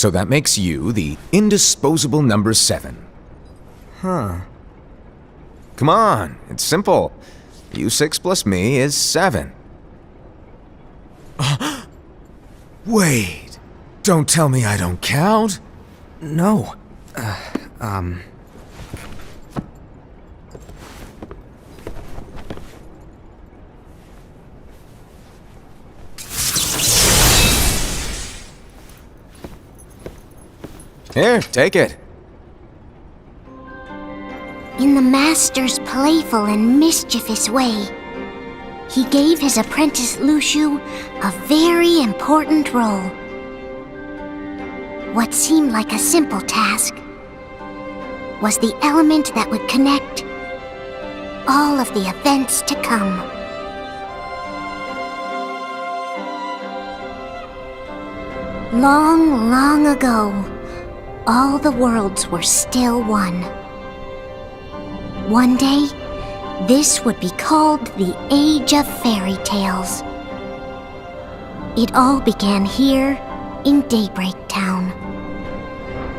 So that makes you the indisposable number 7. Huh. Come on, it's simple. You 6 plus me is 7. Wait, don't tell me I don't count. No. Here, take it. In the Master's playful and mischievous way, he gave his apprentice Luxu a very important role. What seemed like a simple task was the element that would connect all of the events to come. Long, long ago, all the worlds were still one. One day, this would be called the Age of Fairy Tales. It all began here in Daybreak Town.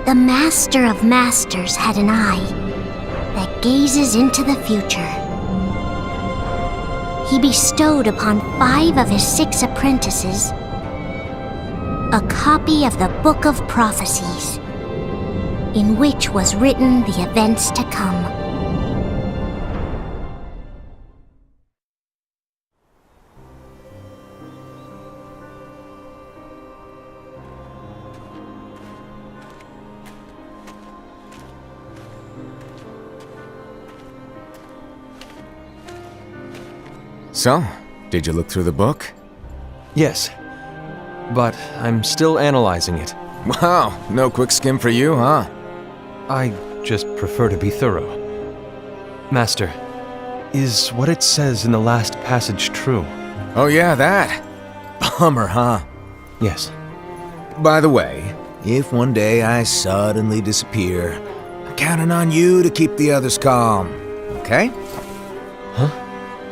The Master of Masters had an eye that gazes into the future. He bestowed upon 5 of his 6 apprentices a copy of the Book of Prophecies, in which was written the events to come. So, did you look through the book? Yes. But I'm still analyzing it. Wow, no quick skim for you, huh? I just prefer to be thorough. Master, is what it says in the last passage true? Oh yeah, that. Bummer, huh? Yes. By the way, if one day I suddenly disappear, I'm counting on you to keep the others calm, okay? Huh?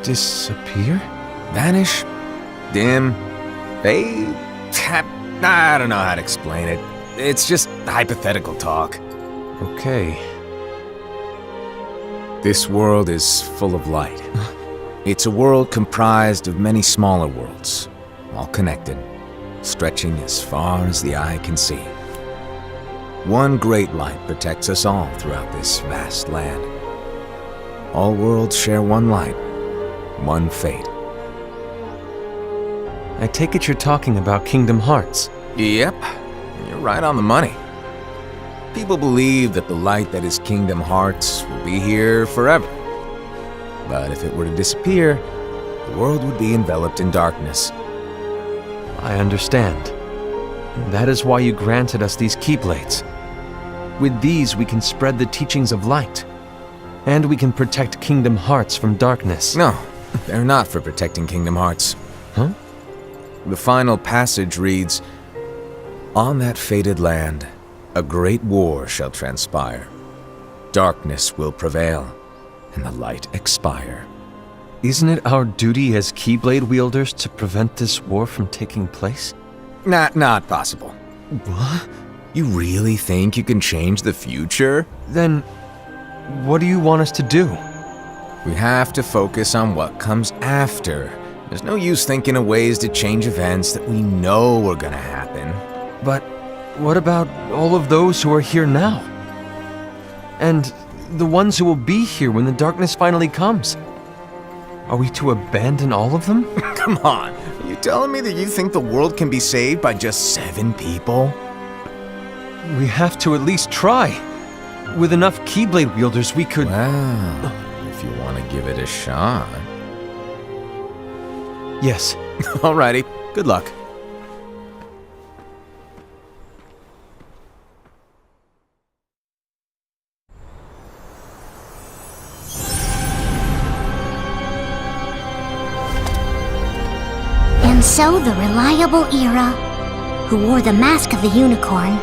Disappear? Vanish? Dim? Fade? I don't know how to explain it. It's just hypothetical talk. Okay. This world is full of light. It's a world comprised of many smaller worlds, all connected, stretching as far as the eye can see. One great light protects us all throughout this vast land. All worlds share one light, one fate. I take it you're talking about Kingdom Hearts. Yep, you're right on the money. People believe that the light that is Kingdom Hearts will be here forever. But if it were to disappear, the world would be enveloped in darkness. I understand. That is why you granted us these Keyblades. With these, we can spread the teachings of light. And we can protect Kingdom Hearts from darkness. No, they're not for protecting Kingdom Hearts. Huh? The final passage reads, "On that fated land, a great war shall transpire. Darkness will prevail, and the light expire." Isn't it our duty as Keyblade wielders to prevent this war from taking place? Not possible. What? You really think you can change the future? Then, what do you want us to do? We have to focus on what comes after. There's no use thinking of ways to change events that we know are gonna happen. But what about all of those who are here now? And the ones who will be here when the darkness finally comes? Are we to abandon all of them? Come on, are you telling me that you think the world can be saved by just 7 people? We have to at least try. With enough Keyblade wielders, we could... Well, if you want to give it a shot. Yes. Alrighty, good luck. And so the reliable Ira, who wore the mask of the unicorn,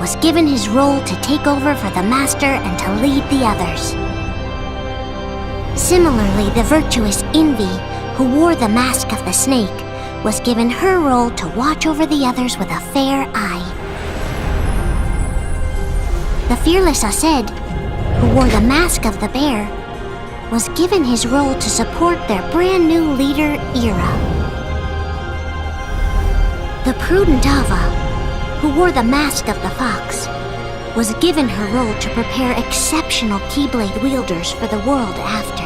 was given his role to take over for the Master and to lead the others. Similarly, the virtuous Envy, who wore the mask of the snake, was given her role to watch over the others with a fair eye. The fearless Aesed, who wore the mask of the bear, was given his role to support their brand new leader, Ira. The prudent Ava, who wore the mask of the fox, was given her role to prepare exceptional Keyblade wielders for the world after.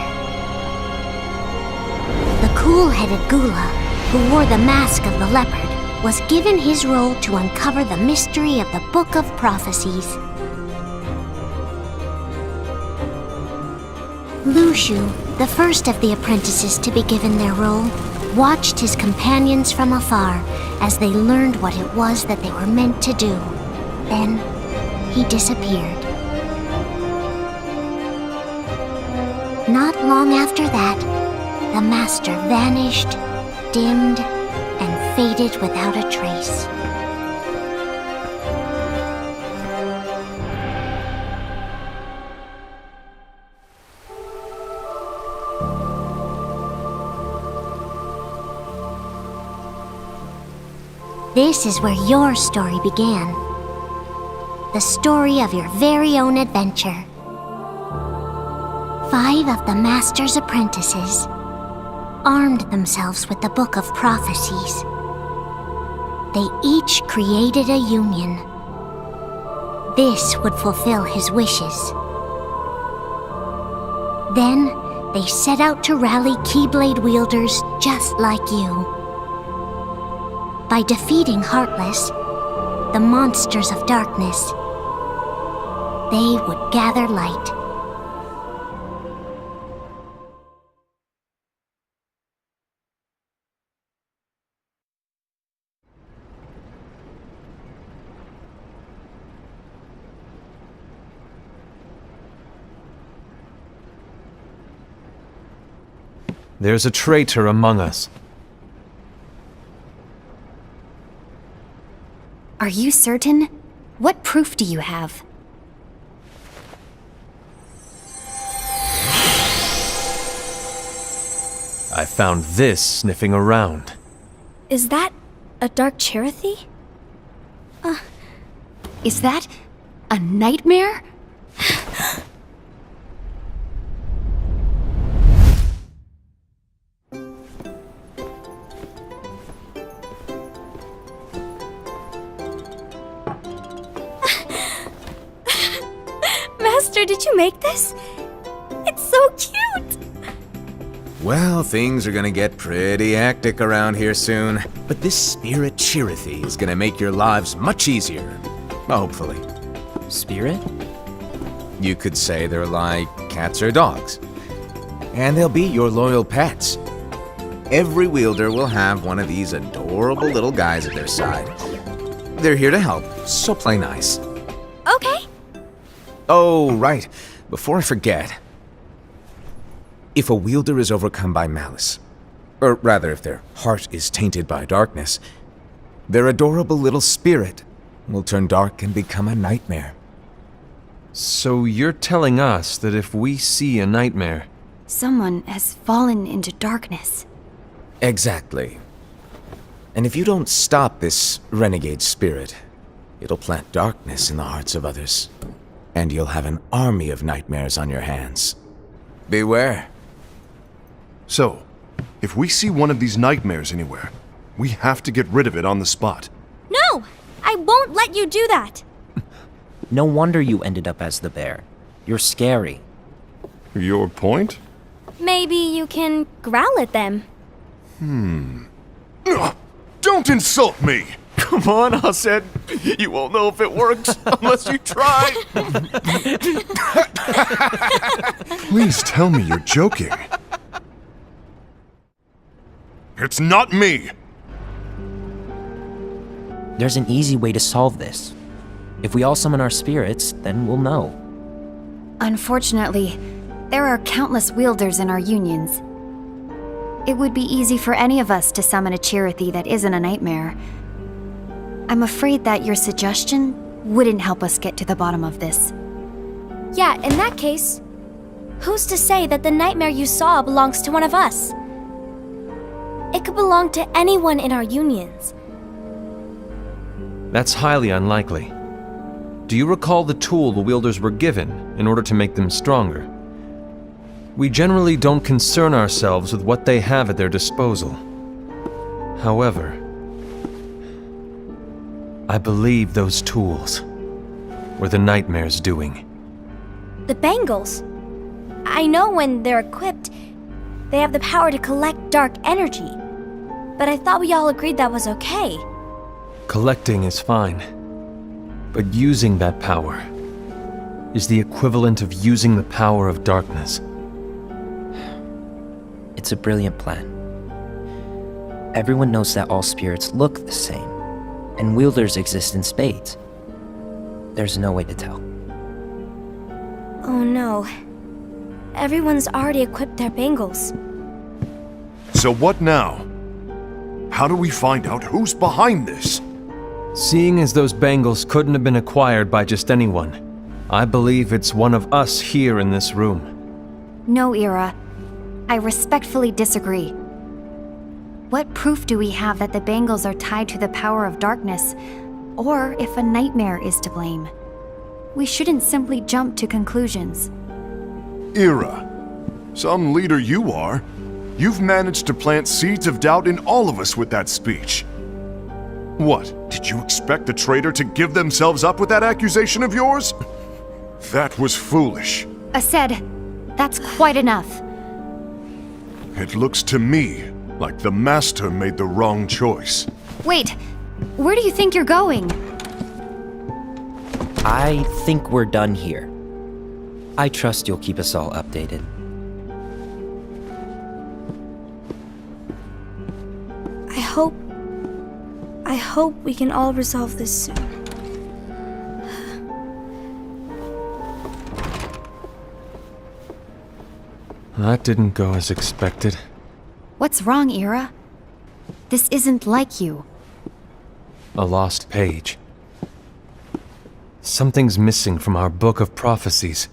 The cool-headed Gula, who wore the mask of the leopard, was given his role to uncover the mystery of the Book of Prophecies. Lushu, the first of the apprentices to be given their role, watched his companions from afar as they learned what it was that they were meant to do. Then, he disappeared. Not long after that, the master vanished, dimmed, and faded without a trace. This is where your story began. The story of your very own adventure. 5 of the Master's apprentices armed themselves with the Book of Prophecies. They each created a union. This would fulfill his wishes. Then, they set out to rally Keyblade wielders just like you. By defeating Heartless, the monsters of darkness, they would gather light. There's a traitor among us. Are you certain? What proof do you have? I found this sniffing around. Is that a Dark Cherothy? Is that a nightmare? Master, did you make this? It's so cute! Well, things are gonna get pretty hectic around here soon. But this Spirit Cherothy is gonna make your lives much easier. Hopefully. Spirit? You could say they're like cats or dogs. And they'll be your loyal pets. Every wielder will have one of these adorable little guys at their side. They're here to help, so play nice. Okay. Oh, right. Before I forget. If a wielder is overcome by malice, or rather if their heart is tainted by darkness, their adorable little spirit will turn dark and become a nightmare. So you're telling us that if we see a nightmare... Someone has fallen into darkness. Exactly. And if you don't stop this renegade spirit, it'll plant darkness in the hearts of others. And you'll have an army of nightmares on your hands. Beware. So, if we see one of these nightmares anywhere, we have to get rid of it on the spot. No! I won't let you do that! No wonder you ended up as the bear. You're scary. Your point? Maybe you can growl at them. Don't insult me! Come on, Aesed. You won't know if it works unless you try. Please tell me you're joking. It's not me! There's an easy way to solve this. If we all summon our spirits, then we'll know. Unfortunately, there are countless wielders in our unions. It would be easy for any of us to summon a Cherothy that isn't a nightmare. I'm afraid that your suggestion wouldn't help us get to the bottom of this. Yeah, in that case, who's to say that the nightmare you saw belongs to one of us? It could belong to anyone in our unions. That's highly unlikely. Do you recall the tool the wielders were given in order to make them stronger? We generally don't concern ourselves with what they have at their disposal. However, I believe those tools were the Nightmare's doing. The bangles. I know when they're equipped, they have the power to collect dark energy. But I thought we all agreed that was okay. Collecting is fine, but using that power is the equivalent of using the power of darkness. It's a brilliant plan. Everyone knows that all spirits look the same, and wielders exist in spades. There's no way to tell. Oh no. Everyone's already equipped their bangles. So what now? How do we find out who's behind this? Seeing as those bangles couldn't have been acquired by just anyone, I believe it's one of us here in this room. No, Ira. I respectfully disagree. What proof do we have that the bangles are tied to the power of darkness, or if a nightmare is to blame? We shouldn't simply jump to conclusions. Ira, some leader you are. You've managed to plant seeds of doubt in all of us with that speech. What, did you expect the traitor to give themselves up with that accusation of yours? That was foolish. Aced, that's quite enough. It looks to me like the Master made the wrong choice. Wait, where do you think you're going? I think we're done here. I trust you'll keep us all updated. I hope we can all resolve this soon. That didn't go as expected. What's wrong, Ira? This isn't like you. A lost page. Something's missing from our book of prophecies.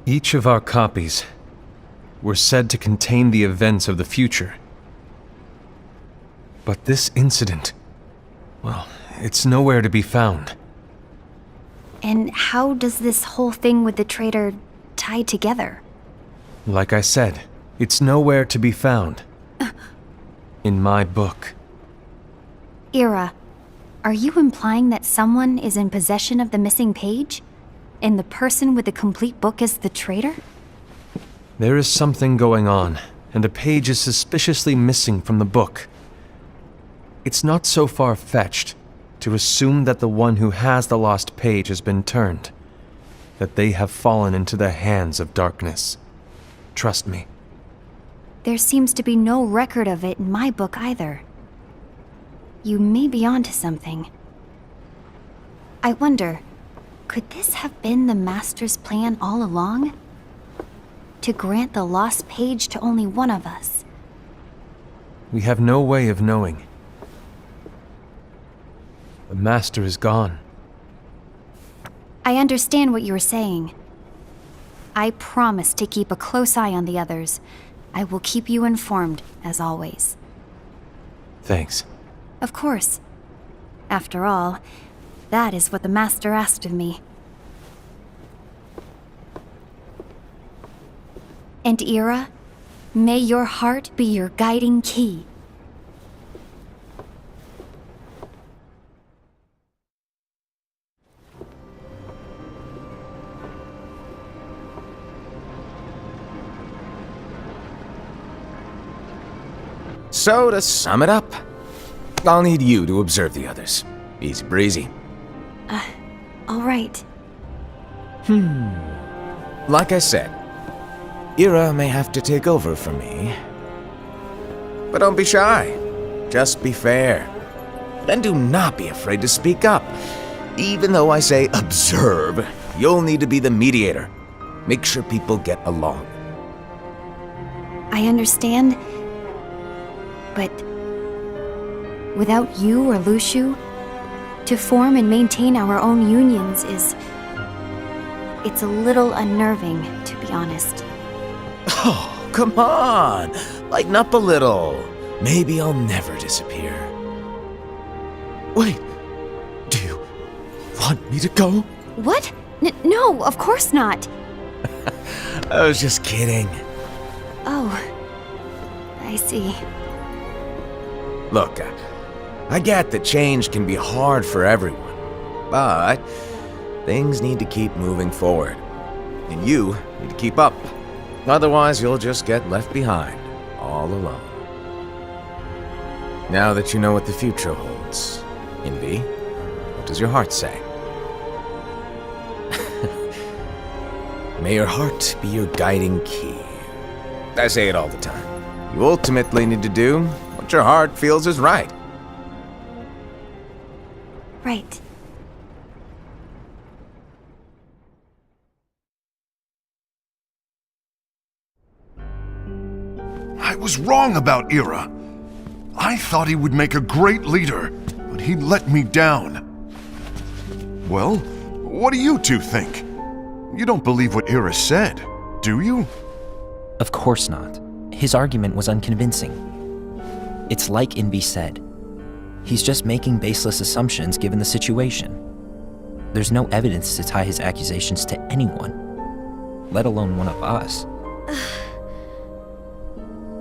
Each of our copies were said to contain the events of the future. But this incident, well, it's nowhere to be found. And how does this whole thing with the traitor tie together? Like I said, it's nowhere to be found. In my book. Ira, are you implying that someone is in possession of the missing page? And the person with the complete book is the traitor? There is something going on, and a page is suspiciously missing from the book. It's not so far-fetched to assume that the one who has the lost page has been turned, that they have fallen into the hands of darkness. Trust me. There seems to be no record of it in my book either. You may be onto something. I wonder, could this have been the Master's plan all along? To grant the lost page to only one of us? We have no way of knowing. The Master is gone. I understand what you're saying. I promise to keep a close eye on the others. I will keep you informed, as always. Thanks. Of course. After all, that is what the Master asked of me. And Ira, may your heart be your guiding key. So, to sum it up, I'll need you to observe the others. Easy breezy. All right. Like I said, Ira may have to take over for me. But don't be shy. Just be fair. And do not be afraid to speak up. Even though I say observe, you'll need to be the mediator. Make sure people get along. I understand. But without you or Luxu, to form and maintain our own unions it's a little unnerving, to be honest. Oh, come on! Lighten up a little. Maybe I'll never disappear. Wait, do you want me to go? What? No, of course not. I was just kidding. Oh, I see. Look, I get that change can be hard for everyone, but things need to keep moving forward. And you need to keep up. Otherwise, you'll just get left behind, all alone. Now that you know what the future holds, Envy, what does your heart say? May your heart be your guiding key. I say it all the time. You ultimately need to do what your heart feels is right. Right. I was wrong about Ira. I thought he would make a great leader, but he let me down. Well, what do you two think? You don't believe what Ira said, do you? Of course not. His argument was unconvincing. It's like Envy said. He's just making baseless assumptions given the situation. There's no evidence to tie his accusations to anyone, let alone one of us.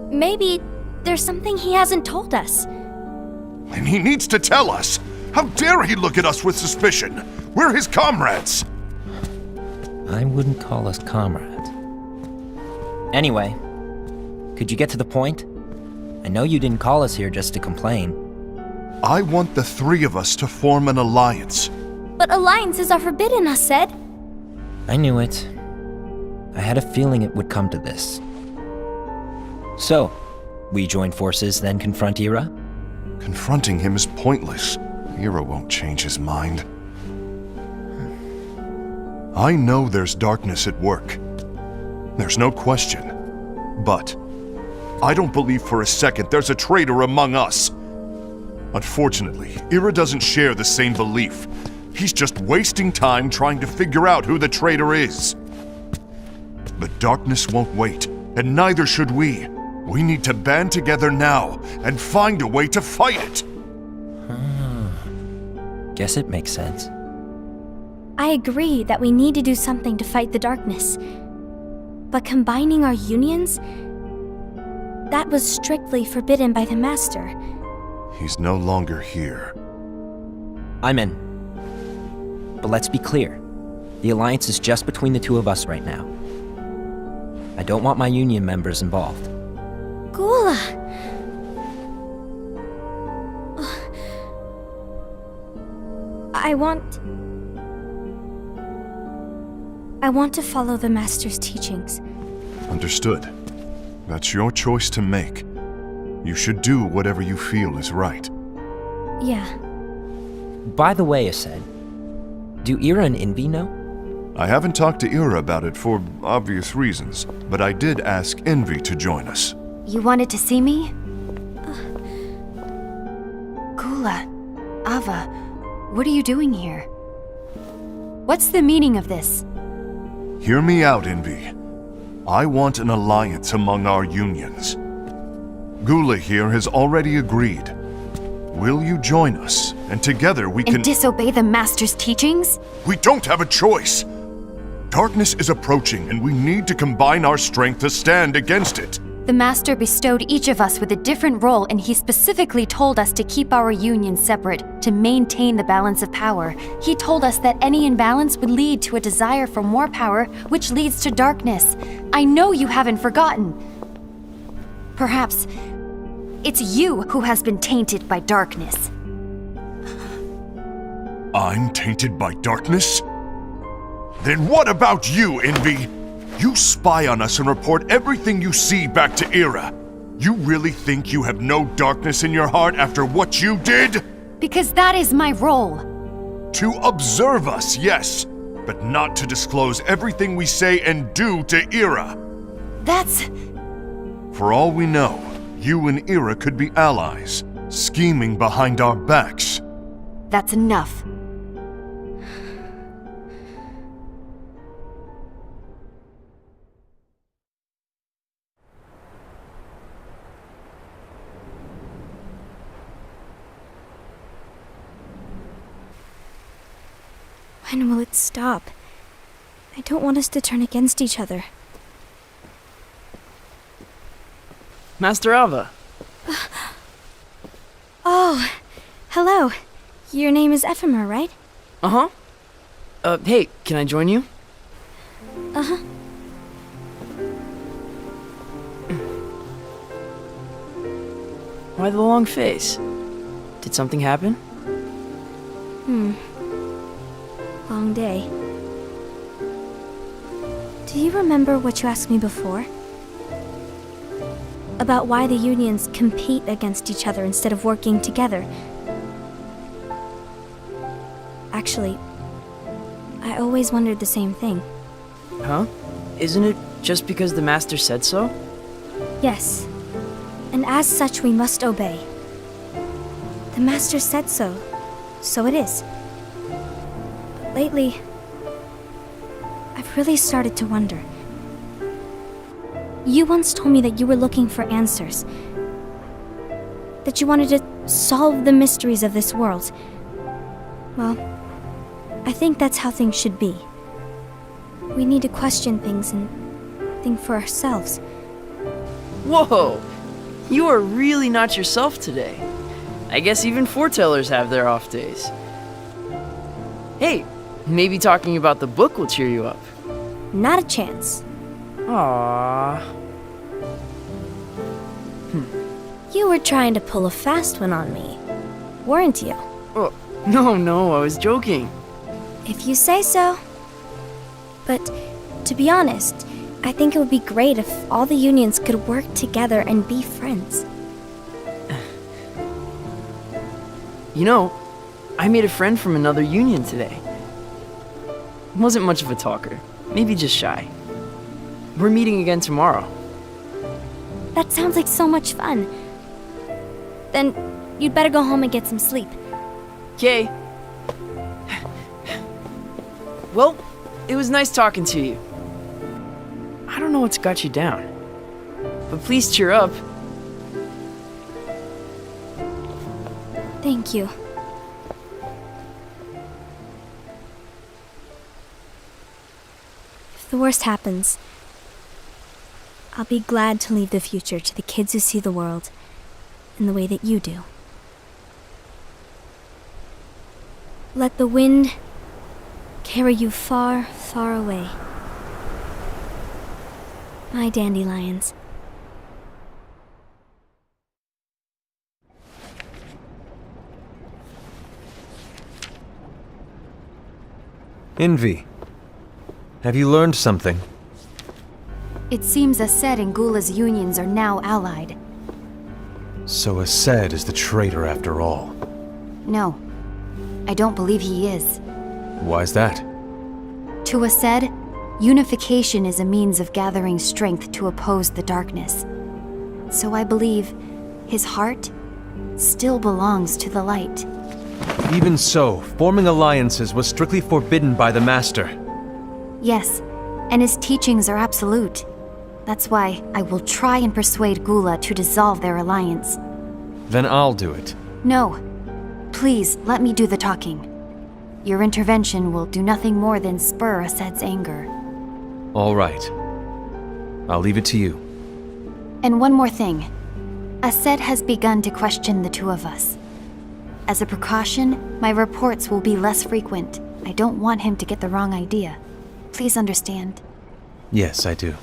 Maybe there's something he hasn't told us. And he needs to tell us. How dare he look at us with suspicion? We're his comrades. I wouldn't call us comrades. Anyway, could you get to the point? I know you didn't call us here just to complain. I want the three of us to form an alliance. But alliances are forbidden, us said. I knew it. I had a feeling it would come to this. So, we join forces, then confront Ira? Confronting him is pointless. Ira won't change his mind. I know there's darkness at work. There's no question. But I don't believe for a second there's a traitor among us. Unfortunately, Ira doesn't share the same belief. He's just wasting time trying to figure out who the traitor is. But darkness won't wait, and neither should we. We need to band together now and find a way to fight it. Guess it makes sense. I agree that we need to do something to fight the darkness. But combining our unions? That was strictly forbidden by the Master. He's no longer here. I'm in. But let's be clear. The alliance is just between the two of us right now. I don't want my union members involved. Gula! I want to follow the Master's teachings. Understood. That's your choice to make. You should do whatever you feel is right. Yeah. By the way, Aced, do Ira and Envy know? I haven't talked to Ira about it for obvious reasons, but I did ask Envy to join us. You wanted to see me? Gula, Ava, what are you doing here? What's the meaning of this? Hear me out, Envy. I want an alliance among our unions. Gula here has already agreed. Will you join us? And together we can— And disobey the Master's teachings? We don't have a choice! Darkness is approaching, and we need to combine our strength to stand against it. The Master bestowed each of us with a different role, and he specifically told us to keep our union separate, to maintain the balance of power. He told us that any imbalance would lead to a desire for more power, which leads to darkness. I know you haven't forgotten. Perhaps it's you who has been tainted by darkness. I'm tainted by darkness? Then what about you, Envy? You spy on us and report everything you see back to Ira. You really think you have no darkness in your heart after what you did? Because that is my role. To observe us, yes, but not to disclose everything we say and do to Ira. That's... For all we know, you and Ira could be allies, scheming behind our backs. that's enough. When will it stop? I don't want us to turn against each other. Master Alva. Oh, hello. Your name is Ephemer, right? Uh-huh. Hey, can I join you? Uh-huh. Why the long face? Did something happen? Long day. Do you remember what you asked me before? About why the unions compete against each other instead of working together. Actually, I always wondered the same thing. Huh? Isn't it just because the Master said so? Yes, and as such we must obey. The Master said so, so it is. But lately, I've really started to wonder. You once told me that you were looking for answers. That you wanted to solve the mysteries of this world. Well, I think that's how things should be. We need to question things and think for ourselves. Whoa! You are really not yourself today. I guess even foretellers have their off days. Hey, maybe talking about the book will cheer you up. Not a chance. Aww. You were trying to pull a fast one on me, weren't you? Oh, no, I was joking. If you say so. But to be honest, I think it would be great if all the unions could work together and be friends. You know, I made a friend from another union today. Wasn't much of a talker, maybe just shy. We're meeting again tomorrow. That sounds like so much fun. Then you'd better go home and get some sleep. Okay. Well, it was nice talking to you. I don't know what's got you down, but please cheer up. Thank you. If the worst happens, I'll be glad to leave the future to the kids who see the world in the way that you do. Let the wind carry you far, far away. My dandelions. Envy, have you learned something? It seems Aced and Gula's unions are now allied. So Aced is the traitor after all. No, I don't believe he is. Why's that? To Aced, unification is a means of gathering strength to oppose the darkness. So I believe his heart still belongs to the light. Even so, forming alliances was strictly forbidden by the Master. Yes, and his teachings are absolute. That's why I will try and persuade Gula to dissolve their alliance. Then I'll do it. No. Please, let me do the talking. Your intervention will do nothing more than spur Aced's anger. All right. I'll leave it to you. And one more thing. Aced has begun to question the two of us. As a precaution, my reports will be less frequent. I don't want him to get the wrong idea. Please understand. Yes, I do.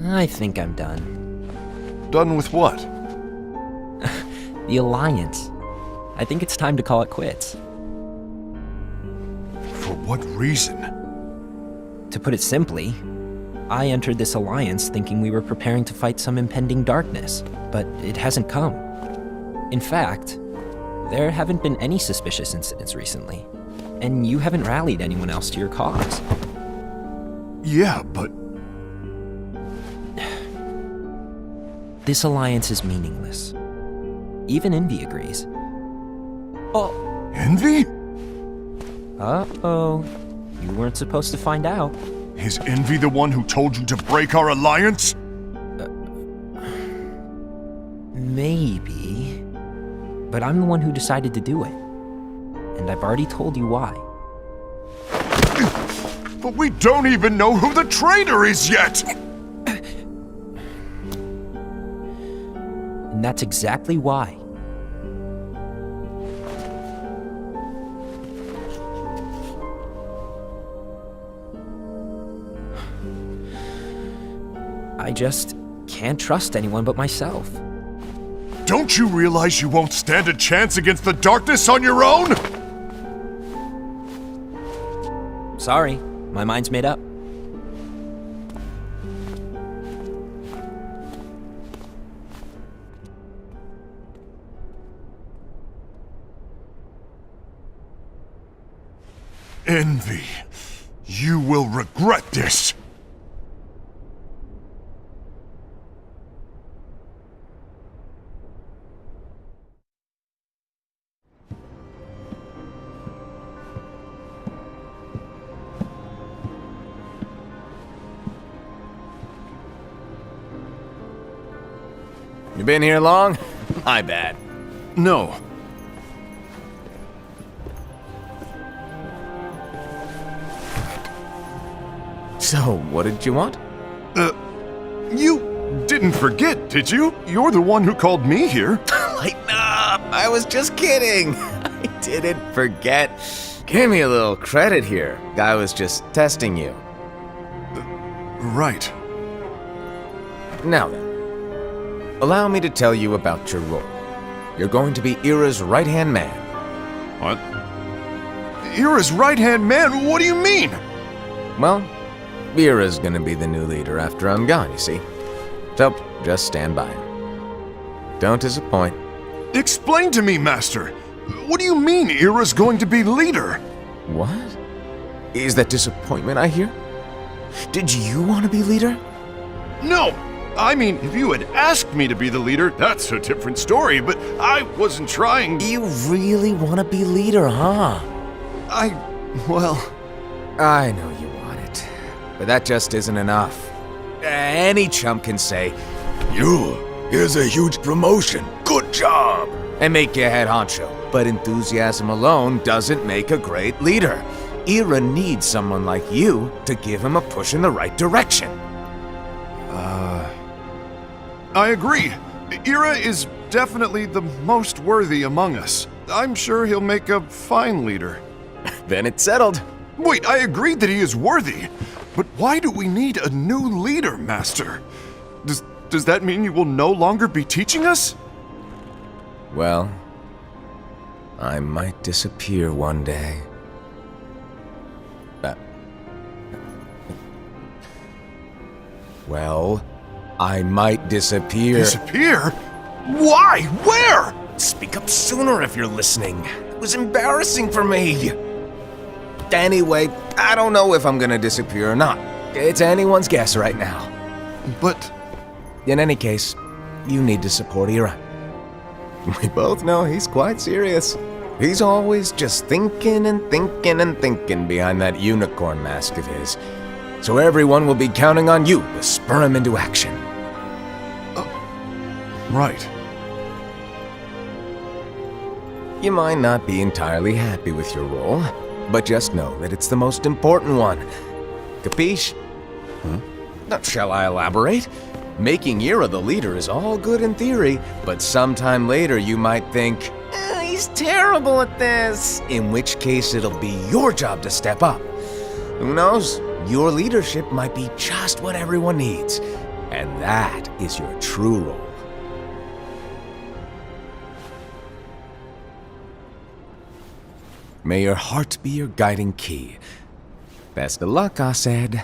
I think I'm done. Done with what? The Alliance. I think it's time to call it quits. For what reason? To put it simply, I entered this alliance thinking we were preparing to fight some impending darkness, but it hasn't come. In fact, there haven't been any suspicious incidents recently, and you haven't rallied anyone else to your cause. Yeah, but This alliance is meaningless. Even Envy agrees. Envy? Uh-oh. You weren't supposed to find out. Is Envy the one who told you to break our alliance? Maybe. But I'm the one who decided to do it. And I've already told you why. But we don't even know who the traitor is yet! And that's exactly why. I just can't trust anyone but myself. Don't you realize you won't stand a chance against the darkness on your own? Sorry, my mind's made up. Envy, you will regret this. You been here long? My bad. No. So, what did you want? You didn't forget, did you? You're the one who called me here. Lighten up! I was just kidding. I didn't forget. Give me a little credit here. I was just testing you. Right. Now then, allow me to tell you about your role. You're going to be Ira's right-hand man. What? Ira's right-hand man? What do you mean? Well, Ira's gonna be the new leader after I'm gone, you see. So, just stand by. Don't disappoint. Explain to me, Master. What do you mean Ira's going to be leader? What? Is that disappointment I hear? Did you want to be leader? No! I mean, if you had asked me to be the leader, that's a different story, but I wasn't trying. You really want to be leader, huh? Well... I know you want it, but that just isn't enough. Any chump can say, here's a huge promotion, good job, and make you head honcho. But enthusiasm alone doesn't make a great leader. Ira needs someone like you to give him a push in the right direction. I agree. Ira is definitely the most worthy among us. I'm sure he'll make a fine leader. Then it's settled. Wait, I agreed that he is worthy. But why do we need a new leader, Master? Does that mean you will no longer be teaching us? Well, I might disappear one day. Well, I might disappear. Disappear? Why? Where? Speak up sooner if you're listening. It was embarrassing for me. Anyway, I don't know if I'm gonna disappear or not. It's anyone's guess right now. But... In any case, you need to support Ira. We both know he's quite serious. He's always just thinking and thinking and thinking behind that unicorn mask of his. So everyone will be counting on you to spur him into action. Right. You might not be entirely happy with your role, but just know that it's the most important one. Capiche? Now, shall I elaborate? Making Ira the leader is all good in theory, but sometime later you might think, he's terrible at this, in which case it'll be your job to step up. Who knows? Your leadership might be just what everyone needs, and that is your true role. May your heart be your guiding key. Best of luck, Asaid.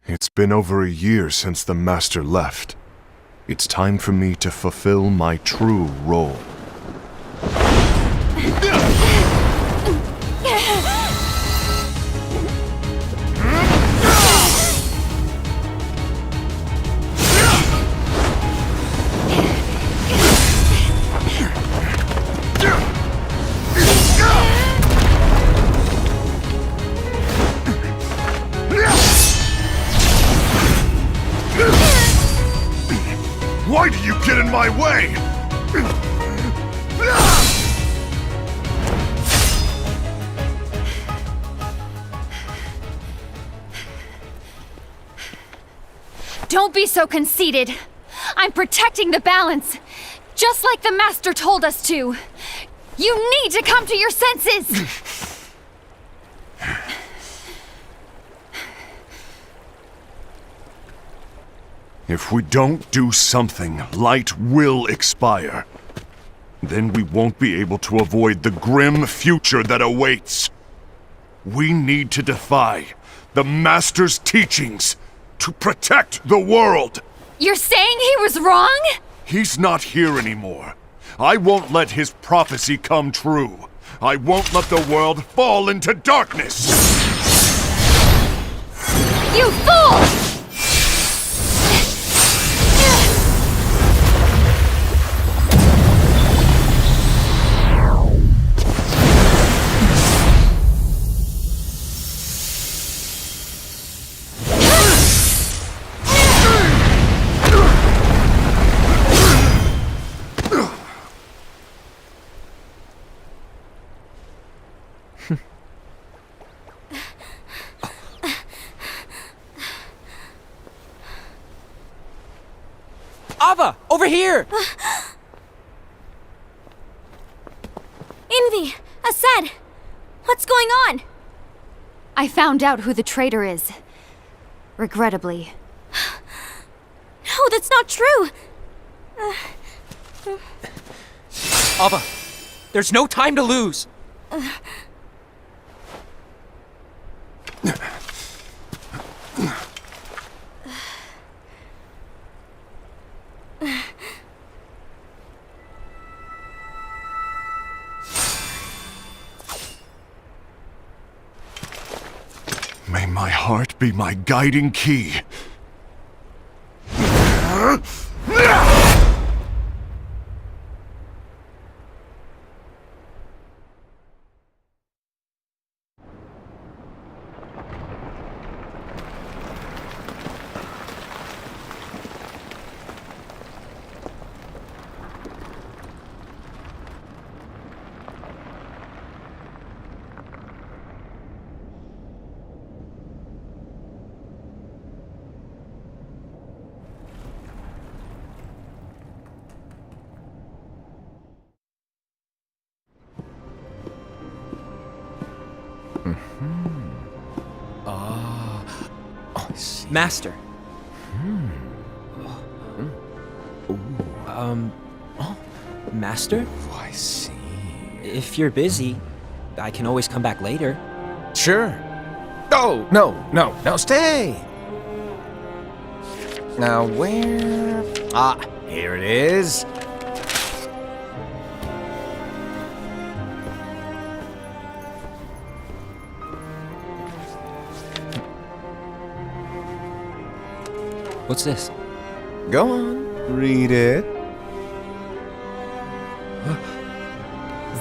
It's been over a year since the Master left. It's time for me to fulfill my true role. Why do you get in my way? Don't be so conceited. I'm protecting the balance, just like the Master told us to. You need to come to your senses! If we don't do something, light will expire. Then we won't be able to avoid the grim future that awaits. We need to defy the Master's teachings to protect the world. You're saying he was wrong? He's not here anymore. I won't let his prophecy come true. I won't let the world fall into darkness. You fool! Ava, over here! Envy! Asad! What's going on? I found out who the traitor is. Regrettably. No, that's not true! Ava, there's no time to lose. May my heart be my guiding key. Master. Master? Oh, I see. If you're busy, I can always come back later. Sure. Oh, no, stay! Now, where... Ah, here it is. What's this? Go on, read it.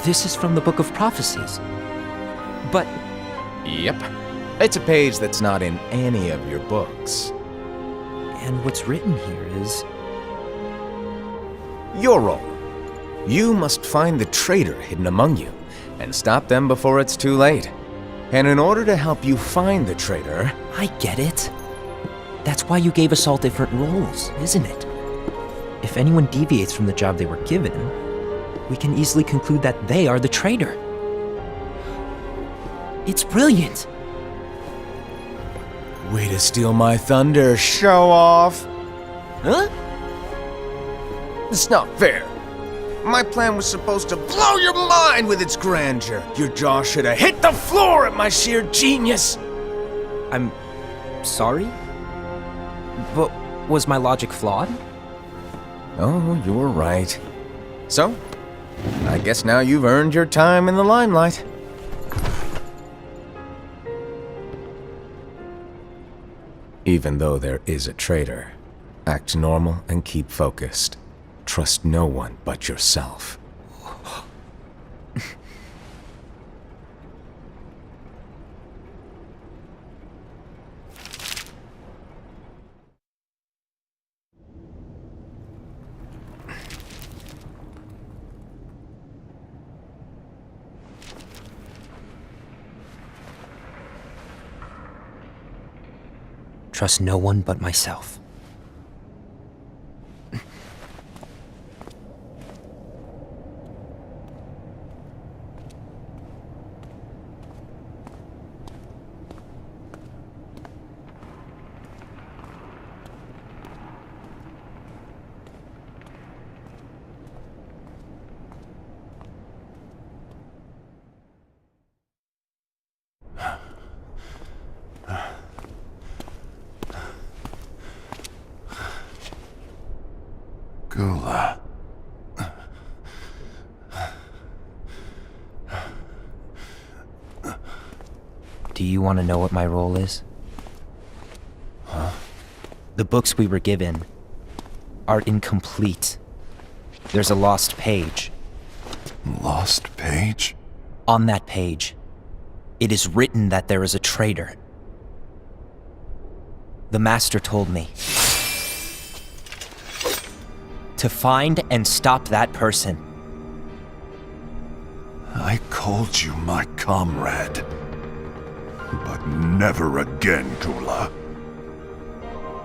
This is from the Book of Prophecies. But Yep. It's a page that's not in any of your books. and what's written here is Your role. You must find the traitor hidden among you, and stop them before it's too late. And in order to help you find the traitor... I get it. That's why you gave us all different roles, isn't it? If anyone deviates from the job they were given, we can easily conclude that they are the traitor. It's brilliant. Way to steal my thunder, show off! Huh? It's not fair. My plan was supposed to blow your mind with its grandeur. Your jaw should have hit the floor at my sheer genius. I'm sorry? But was my logic flawed? Oh, you were right. So, I guess now you've earned your time in the limelight. Even though there is a traitor, act normal and keep focused. Trust no one but yourself. trust no one but myself. Gula. Do you want to know what my role is? Huh? The books we were given are incomplete. There's a lost page. Lost page? On that page, it is written that there is a traitor. The Master told me to find and stop that person. I called you my comrade. But never again, Gula.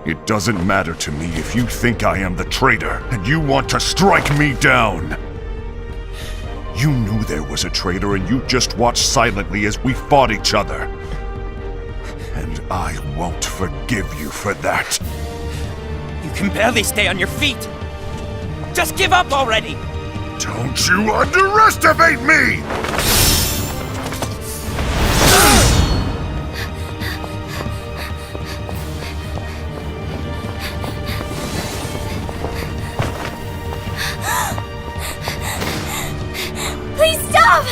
It doesn't matter to me if you think I am the traitor and you want to strike me down. You knew there was a traitor and you just watched silently as we fought each other. And I won't forgive you for that. You can barely stay on your feet. Just give up already! Don't you underestimate me! Please stop!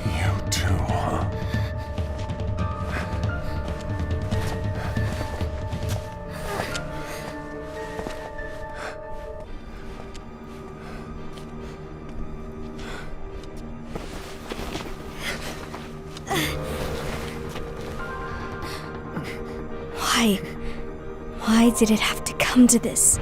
You too, huh? Why? Why did it have to come to this?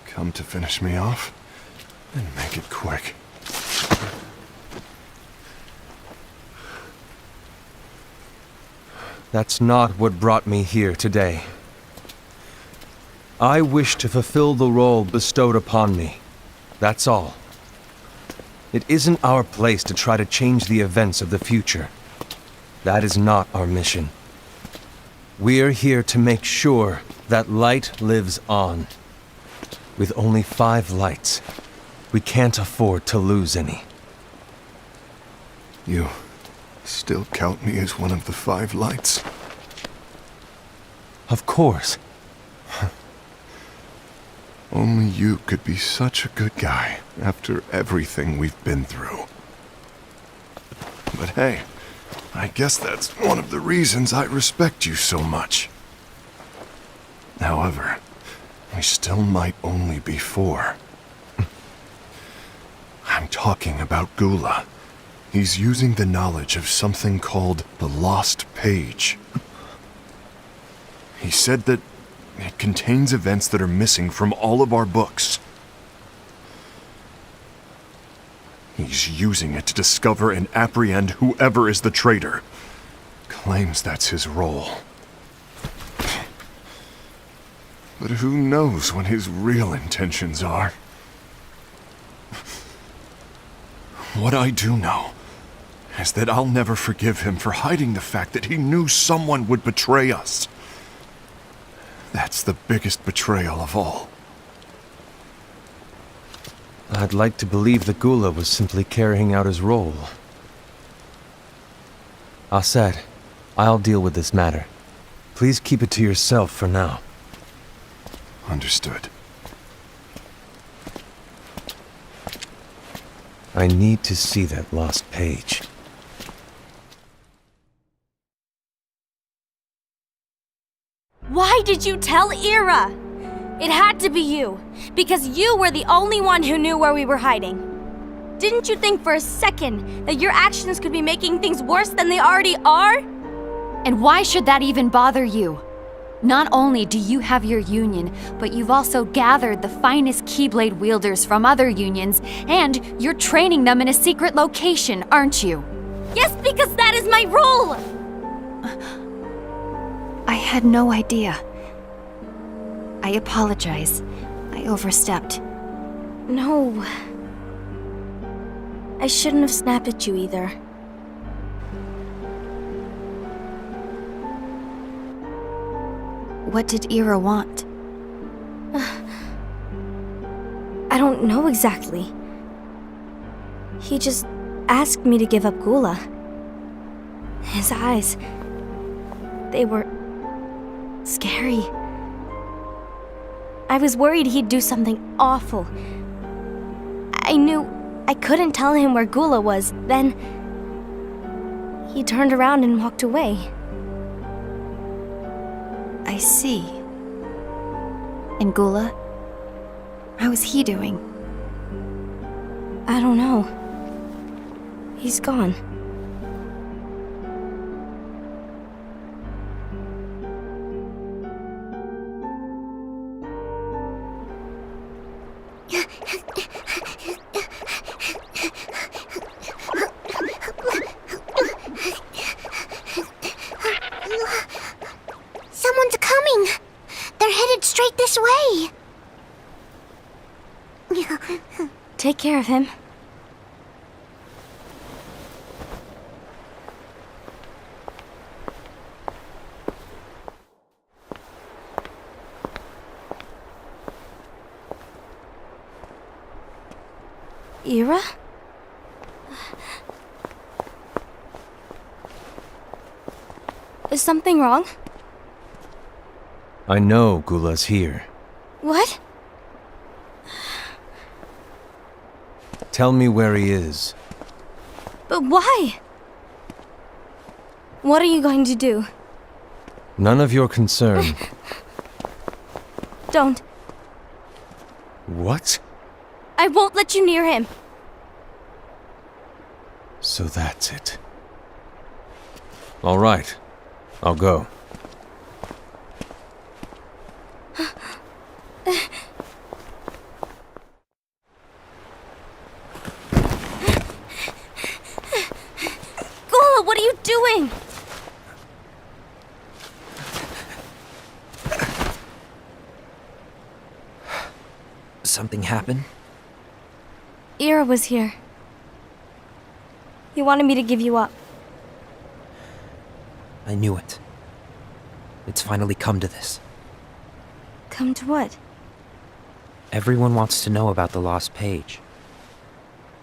Come to finish me off? Then make it quick. That's not what brought me here today. I wish to fulfill the role bestowed upon me. That's all. It isn't our place to try to change the events of the future. That is not our mission. We're here to make sure that light lives on. With only 5 lights, we can't afford to lose any. You still count me as one of the 5 lights? Of course. Only you could be such a good guy after everything we've been through. But hey, I guess that's one of the reasons I respect you so much. However, we still might only be 4. I'm talking about Gula. He's using the knowledge of something called the Lost Page. He said that it contains events that are missing from all of our books. He's using it to discover and apprehend whoever is the traitor. Claims that's his role. But who knows what his real intentions are? What I do know is that I'll never forgive him for hiding the fact that he knew someone would betray us. That's the biggest betrayal of all. I'd like to believe that Gula was simply carrying out his role. Aset, I'll deal with this matter. Please keep it to yourself for now. Understood. I need to see that lost page. Why did you tell Ira? It had to be you, because you were the only one who knew where we were hiding. Didn't you think for a second that your actions could be making things worse than they already are? And why should that even bother you? Not only do you have your union, but you've also gathered the finest Keyblade wielders from other unions, and you're training them in a secret location, aren't you? Yes, because that is my role! I had no idea. I apologize. I overstepped. No. I shouldn't have snapped at you either. What did Ira want? I don't know exactly. He just asked me to give up Gula. His eyes, they were scary. I was worried he'd do something awful. I knew I couldn't tell him where Gula was. Then he turned around and walked away. I see. And Gula? How is he doing? I don't know. He's gone. Someone's coming! They're headed straight this way! Take care of him. Ira? Is something wrong? I know Gula's here. What? Tell me where he is. But why? What are you going to do? None of your concern. Don't. What? I won't let you near him. So that's it. All right. I'll go. Gula, what are you doing? Something happened? Ira was here. He wanted me to give you up. I knew it. It's finally come to this. Come to what? Everyone wants to know about the lost page.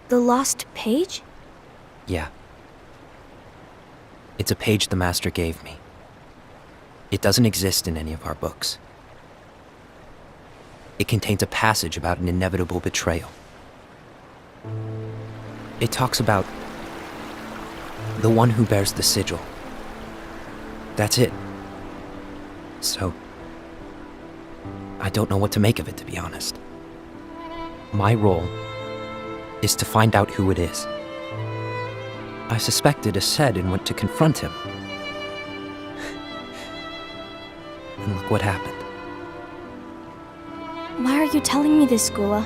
The lost page? Yeah. It's a page the Master gave me. It doesn't exist in any of our books. It contains a passage about an inevitable betrayal. It talks about the one who bears the sigil. That's it. So, I don't know what to make of it, to be honest. My role is to find out who it is. I suspected Aced and went to confront him. And look what happened. Why are you telling me this, Gula?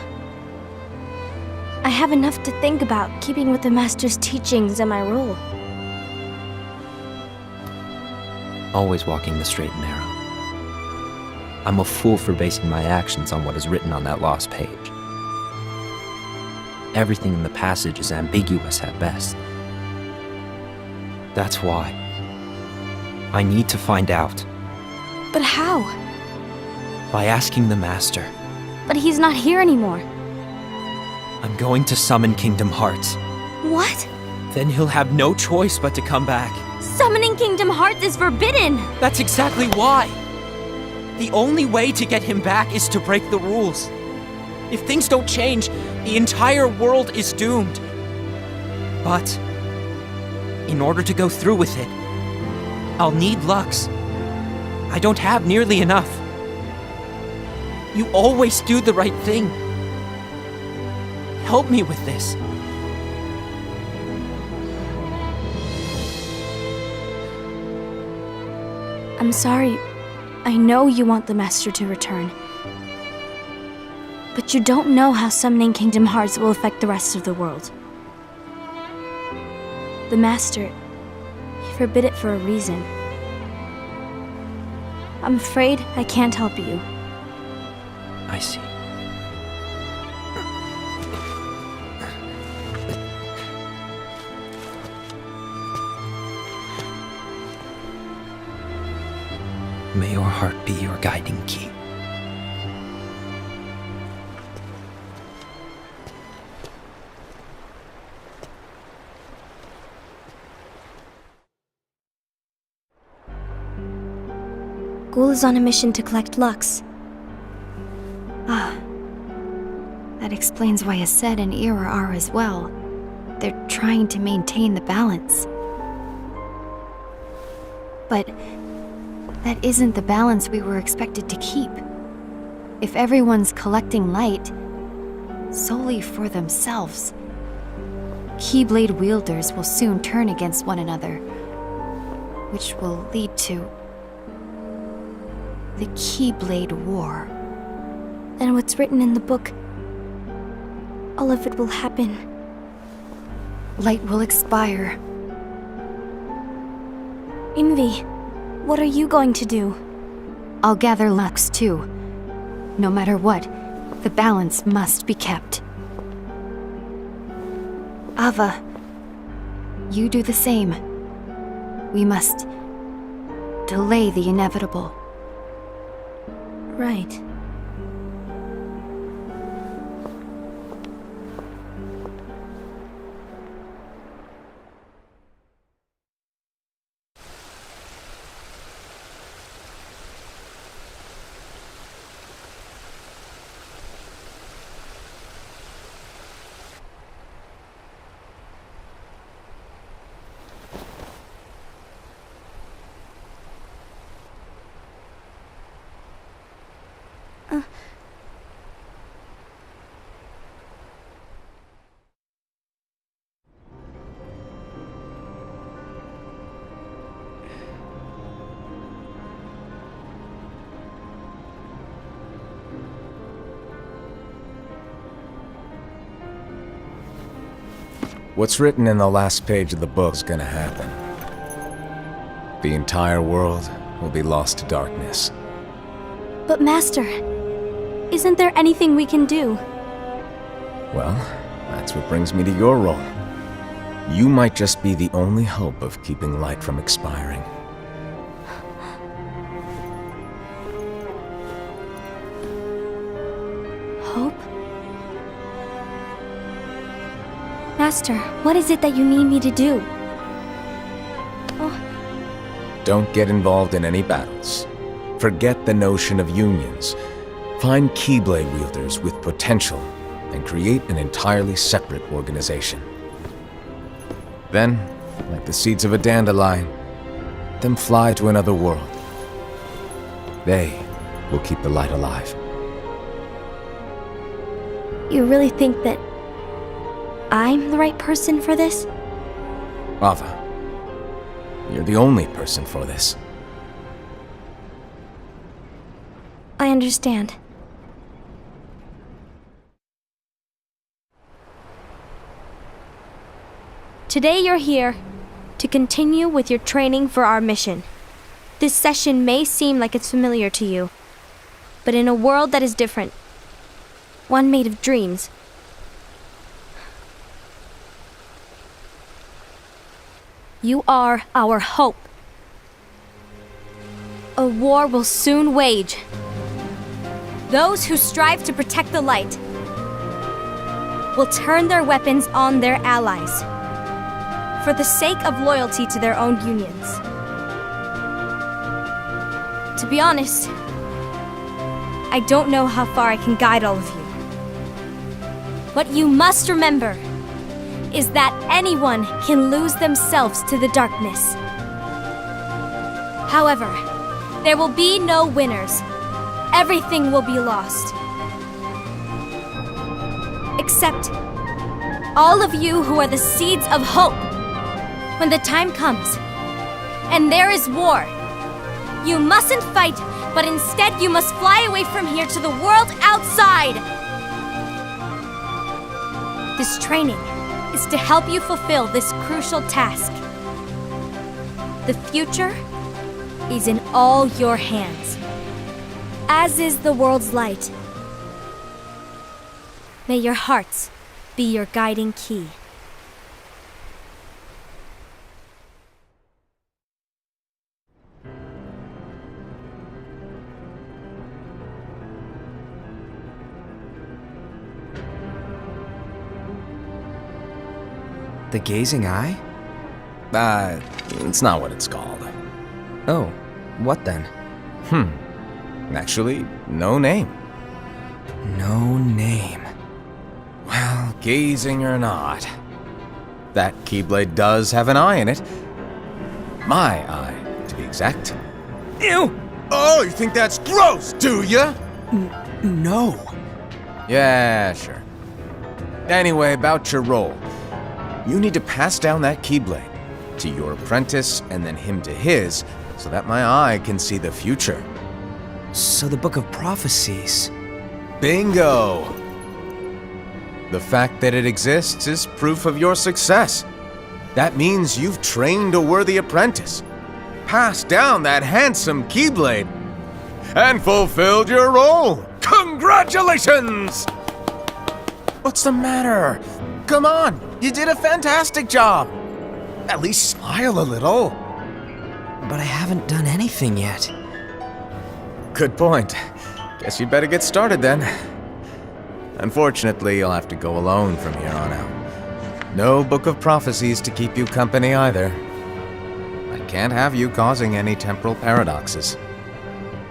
I have enough to think about, keeping with the Master's teachings and my role. Always walking the straight and narrow. I'm a fool for basing my actions on what is written on that lost page. Everything in the passage is ambiguous at best. That's why I need to find out. But how? By asking the Master. But he's not here anymore. I'm going to summon Kingdom Hearts. What? Then he'll have no choice but to come back. Summoning Kingdom Hearts is forbidden! That's exactly why! The only way to get him back is to break the rules. If things don't change, the entire world is doomed. But in order to go through with it, I'll need Lux. I don't have nearly enough. You always do the right thing. Help me with this. I'm sorry. I know you want the Master to return. But you don't know how summoning Kingdom Hearts will affect the rest of the world. The Master, he forbid it for a reason. I'm afraid I can't help you. I see. May your heart be your guiding key. Ghoul is on a mission to collect Lux. Ah. That explains why Aced and Ira are as well. They're trying to maintain the balance. But that isn't the balance we were expected to keep. If everyone's collecting light solely for themselves, Keyblade wielders will soon turn against one another, which will lead to the Keyblade War. And what's written in the book, all of it will happen. Light will expire. Invi, what are you going to do? I'll gather Lux too. No matter what, the balance must be kept. Ava, you do the same. We must delay the inevitable. Right. What's written in the last page of the book's gonna happen. The entire world will be lost to darkness. But Master, isn't there anything we can do? Well, that's what brings me to your role. You might just be the only hope of keeping light from expiring. Hope? Master, what is it that you need me to do? Don't get involved in any battles. Forget the notion of unions. Find Keyblade wielders with potential and create an entirely separate organization. Then, like the seeds of a dandelion, let them fly to another world. They will keep the light alive. You really think that I'm the right person for this? Ava, you're the only person for this. I understand. Today you're here to continue with your training for our mission. This session may seem like it's familiar to you, but in a world that is different, one made of dreams, you are our hope. A war will soon wage. Those who strive to protect the light will turn their weapons on their allies for the sake of loyalty to their own unions. To be honest, I don't know how far I can guide all of you. What you must remember is that anyone can lose themselves to the darkness. However, there will be no winners. Everything will be lost. Except all of you who are the seeds of hope. When the time comes, and there is war, you mustn't fight, but instead you must fly away from here to the world outside. This training is to help you fulfill this crucial task. The future is in all your hands, as is the world's light. May your hearts be your guiding key. The gazing eye? It's not what it's called. Oh, what then? Actually, no name. No name. Well, gazing or not, that Keyblade does have an eye in it. My eye, to be exact. Ew! Oh, you think that's gross, do ya? No. Yeah, sure. Anyway, about your role. You need to pass down that Keyblade to your apprentice and then him to his, so that my eye can see the future. So the Book of Prophecies. Bingo! The fact that it exists is proof of your success. That means you've trained a worthy apprentice, passed down that handsome Keyblade, and fulfilled your role. Congratulations! What's the matter? Come on, you did a fantastic job. At least smile a little. But I haven't done anything yet. Good point. Guess you'd better get started then. Unfortunately, you'll have to go alone from here on out. No Book of Prophecies to keep you company either. I can't have you causing any temporal paradoxes.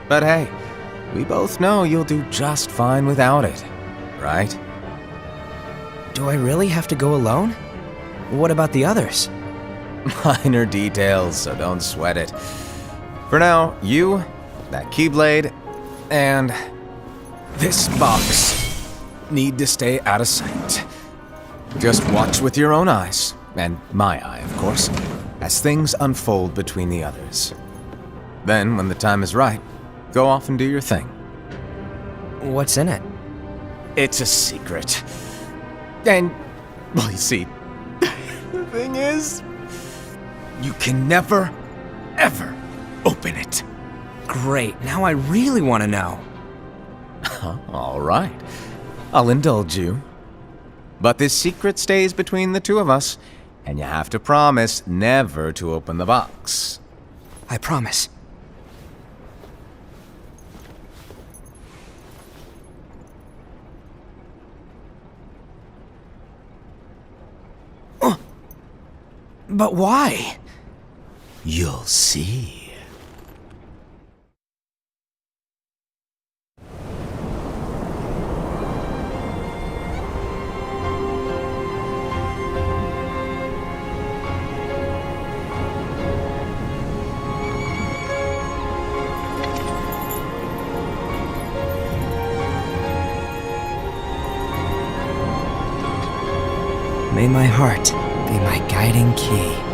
But hey, we both know you'll do just fine without it, right? Do I really have to go alone? What about the others? Minor details, so don't sweat it. For now, you, that Keyblade, and this box need to stay out of sight. Just watch with your own eyes, and my eye, of course, as things unfold between the others. Then, when the time is right, go off and do your thing. What's in it? It's a secret. And, well, you see, the thing is, you can never, ever open it. Great, now I really want to know. All right, I'll indulge you. But this secret stays between the two of us, and you have to promise never to open the box. I promise. But why? You'll see. May my heart be my guiding key.